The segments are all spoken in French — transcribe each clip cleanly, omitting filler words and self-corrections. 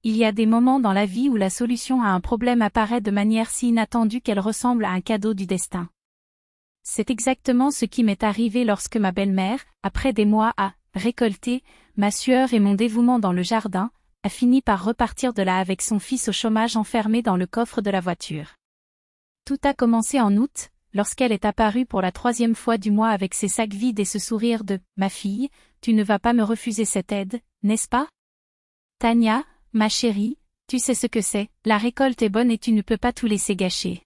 il y a des moments dans la vie où la solution à un problème apparaît de manière si inattendue qu'elle ressemble à un cadeau du destin. C'est exactement ce qui m'est arrivé lorsque ma belle-mère, après des mois à récolter ma sueur et mon dévouement dans le jardin, a fini par repartir de là avec son fils au chômage enfermé dans le coffre de la voiture. Tout a commencé en août, lorsqu'elle est apparue pour la 3e fois du mois avec ses sacs vides et ce sourire de « Ma fille, tu ne vas pas me refuser cette aide, n'est-ce pas ?» Tania, ma chérie, tu sais ce que c'est, la récolte est bonne et tu ne peux pas tout laisser gâcher.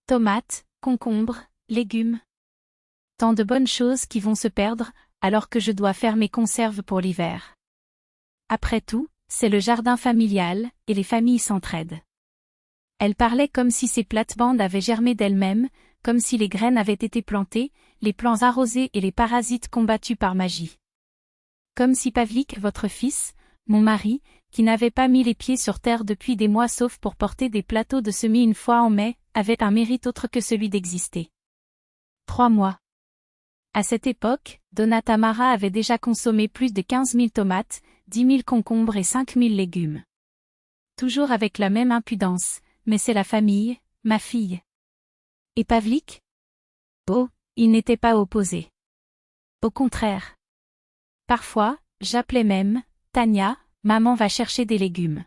Tomates, concombres, légumes. Tant de bonnes choses qui vont se perdre, alors que je dois faire mes conserves pour l'hiver. Après tout, c'est le jardin familial, et les familles s'entraident. Elle parlait comme si ces plates-bandes avaient germé d'elles-mêmes, comme si les graines avaient été plantées, les plants arrosés et les parasites combattus par magie. Comme si Pavlik, votre fils, mon mari, qui n'avait pas mis les pieds sur terre depuis des mois sauf pour porter des plateaux de semis une fois en mai, avait un mérite autre que celui d'exister. 3 mois. À cette époque, Donna Tamara avait déjà consommé plus de 15 000 tomates, 10 000 concombres et 5 000 légumes. Toujours avec la même impudence, mais c'est la famille, ma fille. Et Pavlik? Oh, il n'était pas opposé. Au contraire. Parfois, j'appelais même, Tania, maman va chercher des légumes.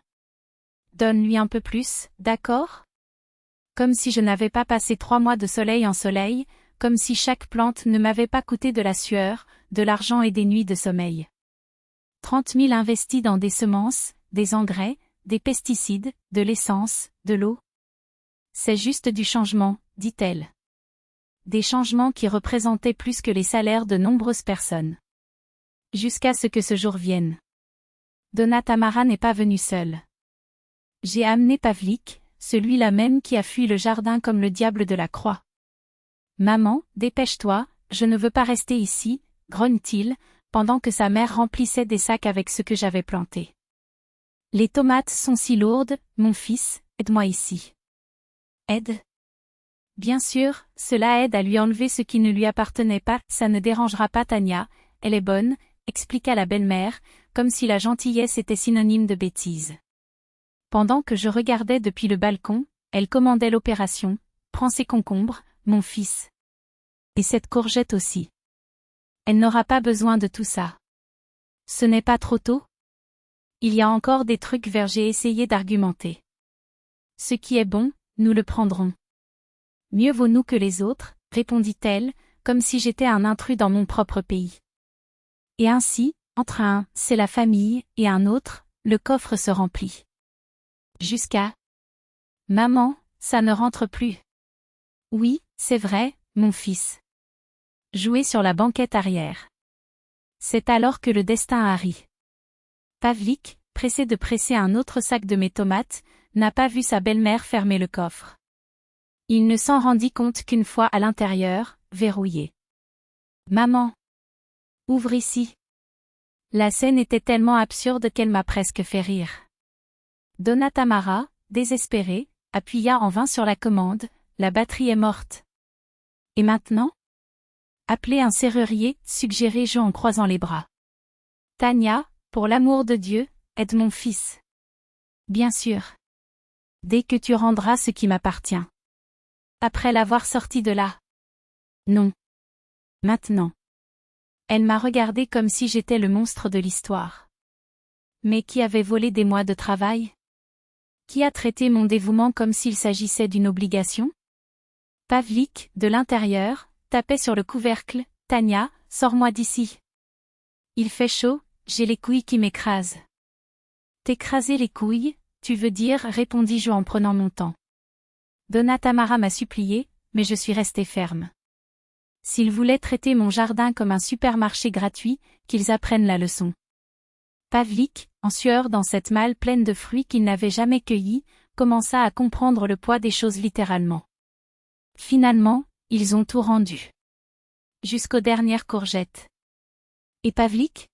Donne-lui un peu plus, d'accord? Comme si je n'avais pas passé 3 mois de soleil en soleil, comme si chaque plante ne m'avait pas coûté de la sueur, de l'argent et des nuits de sommeil. 30 000 investis dans des semences, des engrais, des pesticides, de l'essence, de l'eau. C'est juste du changement, dit-elle. Des changements qui représentaient plus que les salaires de nombreuses personnes. Jusqu'à ce que ce jour vienne. Donna Tamara n'est pas venue seule. J'ai amené Pavlik, celui-là même qui a fui le jardin comme le diable de la croix. Maman, dépêche-toi, je ne veux pas rester ici, grogne-t-il, pendant que sa mère remplissait des sacs avec ce que j'avais planté. Les tomates sont si lourdes, mon fils, aide-moi ici. Aide? Bien sûr, cela aide à lui enlever ce qui ne lui appartenait pas, ça ne dérangera pas Tania, elle est bonne, expliqua la belle-mère, comme si la gentillesse était synonyme de bêtise. Pendant que je regardais depuis le balcon, elle commandait l'opération, prends ces concombres, mon fils. Et cette courgette aussi. Elle n'aura pas besoin de tout ça. Ce n'est pas trop tôt? Il y a encore des trucs vers j'ai essayé d'argumenter. Ce qui est bon, nous le prendrons. Mieux vaut nous que les autres, répondit-elle, comme si j'étais un intrus dans mon propre pays. Et ainsi, entre un « c'est la famille » et un autre, le coffre se remplit. Jusqu'à « Maman, ça ne rentre plus. » Oui, c'est vrai, mon fils. Jouer sur la banquette arrière. C'est alors que le destin a ri. Pavlik, pressé de presser un autre sac de mes tomates, n'a pas vu sa belle-mère fermer le coffre. Il ne s'en rendit compte qu'une fois à l'intérieur, verrouillé. Maman! Ouvre ici. La scène était tellement absurde qu'elle m'a presque fait rire. Donna Tamara, désespérée, appuya en vain sur la commande, la batterie est morte. Et maintenant? Appelez un serrurier, suggérai Jo en croisant les bras. Tania, pour l'amour de Dieu, aide mon fils. Bien sûr. Dès que tu rendras ce qui m'appartient. Après l'avoir sorti de là. Non. Maintenant. Elle m'a regardé comme si j'étais le monstre de l'histoire. Mais qui avait volé des mois de travail? Qui a traité mon dévouement comme s'il s'agissait d'une obligation? Pavlik, de l'intérieur, tapait sur le couvercle, Tania, sors-moi d'ici. Il fait chaud, j'ai les couilles qui m'écrasent. T'écraser les couilles, tu veux dire, répondis-je en prenant mon temps. Donna Tamara m'a supplié, mais je suis restée ferme. S'ils voulaient traiter mon jardin comme un supermarché gratuit, qu'ils apprennent la leçon. Pavlik, en sueur dans cette malle pleine de fruits qu'il n'avait jamais cueillis, commença à comprendre le poids des choses littéralement. Finalement, ils ont tout rendu. Jusqu'aux dernières courgettes. Et Pavlik?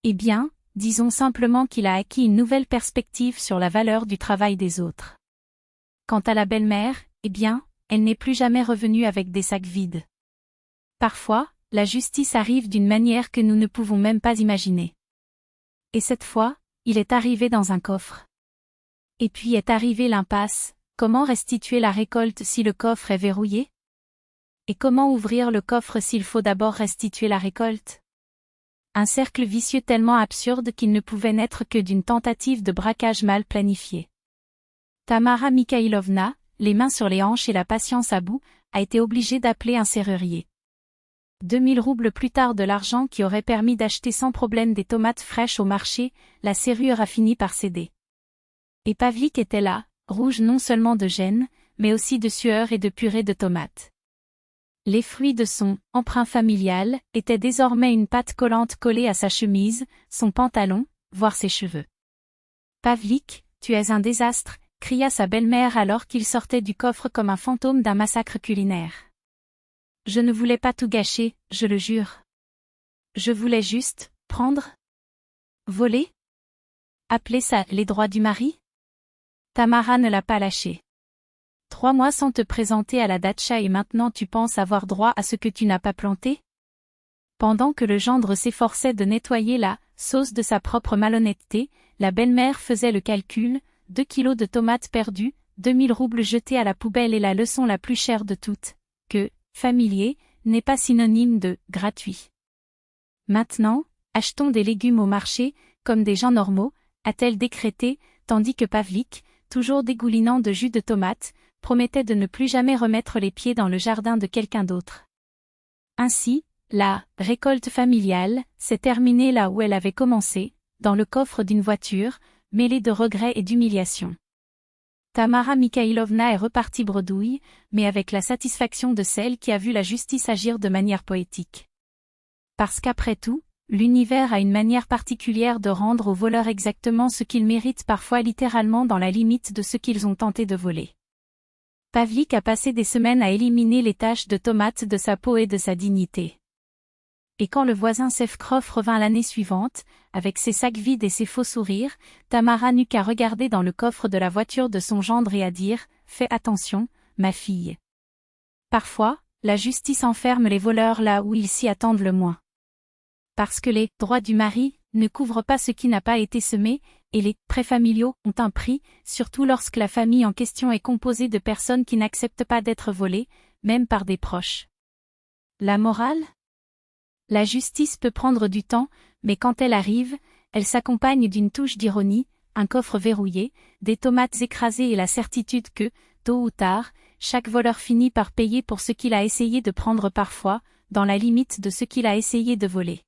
Eh bien, disons simplement qu'il a acquis une nouvelle perspective sur la valeur du travail des autres. Quant à la belle-mère, eh bien, elle n'est plus jamais revenue avec des sacs vides. Parfois, la justice arrive d'une manière que nous ne pouvons même pas imaginer. Et cette fois, il est arrivé dans un coffre. Et puis est arrivée l'impasse, comment restituer la récolte si le coffre est verrouillé? Et comment ouvrir le coffre s'il faut d'abord restituer la récolte? Un cercle vicieux tellement absurde qu'il ne pouvait naître que d'une tentative de braquage mal planifiée. Tamara Mikhailovna, les mains sur les hanches et la patience à bout, a été obligée d'appeler un serrurier. 2000 roubles plus tard, de l'argent qui aurait permis d'acheter sans problème des tomates fraîches au marché, la serrure a fini par céder. Et Pavlik était là, rouge non seulement de gêne, mais aussi de sueur et de purée de tomates. Les fruits de son « emprunt familial » étaient désormais une pâte collante collée à sa chemise, son pantalon, voire ses cheveux. « Pavlik, tu es un désastre », cria sa belle-mère alors qu'il sortait du coffre comme un fantôme d'un massacre culinaire. « Je ne voulais pas tout gâcher, je le jure. Je voulais juste, prendre. Voler. Appeler ça les droits du mari ?» Tamara ne l'a pas lâché. 3 mois sans te présenter à la datcha et maintenant tu penses avoir droit à ce que tu n'as pas planté? Pendant que le gendre s'efforçait de nettoyer la sauce de sa propre malhonnêteté, la belle-mère faisait le calcul, 2 kilos de tomates perdues, 2000 roubles jetés à la poubelle et la leçon la plus chère de toutes, que, familier, n'est pas synonyme de gratuit. Maintenant, achetons des légumes au marché, comme des gens normaux, a-t-elle décrété, tandis que Pavlik, toujours dégoulinant de jus de tomate, promettait de ne plus jamais remettre les pieds dans le jardin de quelqu'un d'autre. Ainsi, la récolte familiale s'est terminée là où elle avait commencé, dans le coffre d'une voiture, mêlée de regrets et d'humiliation. Tamara Mikhailovna est repartie bredouille, mais avec la satisfaction de celle qui a vu la justice agir de manière poétique. Parce qu'après tout, l'univers a une manière particulière de rendre aux voleurs exactement ce qu'ils méritent, parfois littéralement dans la limite de ce qu'ils ont tenté de voler. Pavlik a passé des semaines à éliminer les taches de tomates de sa peau et de sa dignité. Et quand le voisin Sevkrov revint l'année suivante, avec ses sacs vides et ses faux sourires, Tamara n'eut qu'à regarder dans le coffre de la voiture de son gendre et à dire « Fais attention, ma fille. » Parfois, la justice enferme les voleurs là où ils s'y attendent le moins. Parce que les droits du mari ne couvrent pas ce qui n'a pas été semé, et les prêts familiaux ont un prix, surtout lorsque la famille en question est composée de personnes qui n'acceptent pas d'être volées, même par des proches. La morale? La justice peut prendre du temps, mais quand elle arrive, elle s'accompagne d'une touche d'ironie, un coffre verrouillé, des tomates écrasées et la certitude que, tôt ou tard, chaque voleur finit par payer pour ce qu'il a essayé de prendre parfois, dans la limite de ce qu'il a essayé de voler.